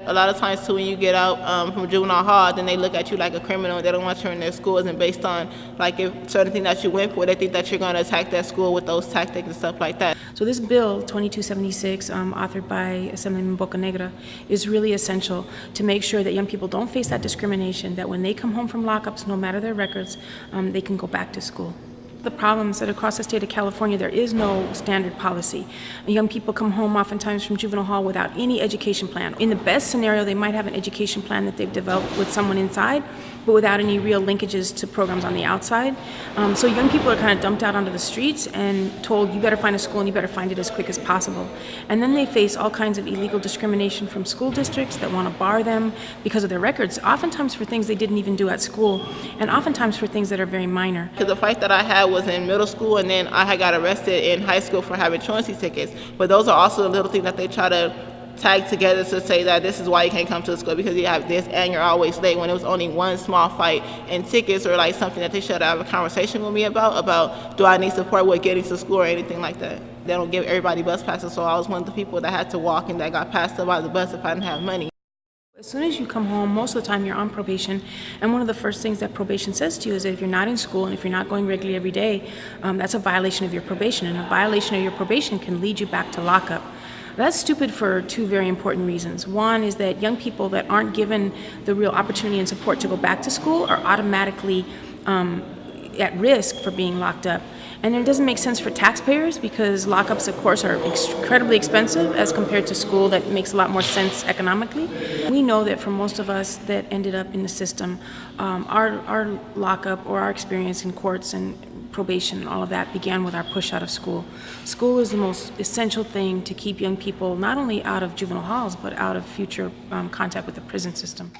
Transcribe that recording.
A lot of times too, when you get out from juvenile hall, then they look at you like a criminal. They don't want you in their schools, and based on like if certain things that you went for, they think that you're going to attack that school with those tactics and stuff like that. So this bill, 2276, authored by Assemblyman Bocanegra, is really essential to make sure that young people don't face that discrimination, that when they come home from lockups, no matter their records, they can go back to school. The problems that across the state of California, there is no standard policy. Young people come home oftentimes from juvenile hall without any education plan. In the best scenario, they might have an education plan that they've developed with someone inside, but without any real linkages to programs on the outside. So young people are kind of dumped out onto the streets and told, you better find a school and you better find it as quick as possible. And then they face all kinds of illegal discrimination from school districts that want to bar them because of their records, oftentimes for things they didn't even do at school, and oftentimes for things that are very minor. Because the fight that I had was in middle school, and then I had got arrested in high school for having truancy tickets. But those are also the little things that they try to tag together to say that this is why you can't come to the school, because you have this and you're always late, when it was only one small fight. And tickets or like something that they should have a conversation with me about do I need support with getting to school or anything like that. They don't give everybody bus passes, so I was one of the people that had to walk and that got passed up by the bus if I didn't have money. As soon as you come home, most of the time you're on probation, and one of the first things that probation says to you is that if you're not in school and if you're not going regularly every day, that's a violation of your probation, and a violation of your probation can lead you back to lockup. That's stupid for two very important reasons. One is that young people that aren't given the real opportunity and support to go back to school are automatically at risk for being locked up. And it doesn't make sense for taxpayers because lockups, of course, are incredibly expensive as compared to school. That makes a lot more sense economically. We know that for most of us that ended up in the system, our lockup or our experience in courts and probation and all of that began with our push out of school. School is the most essential thing to keep young people not only out of juvenile halls, but out of future contact with the prison system.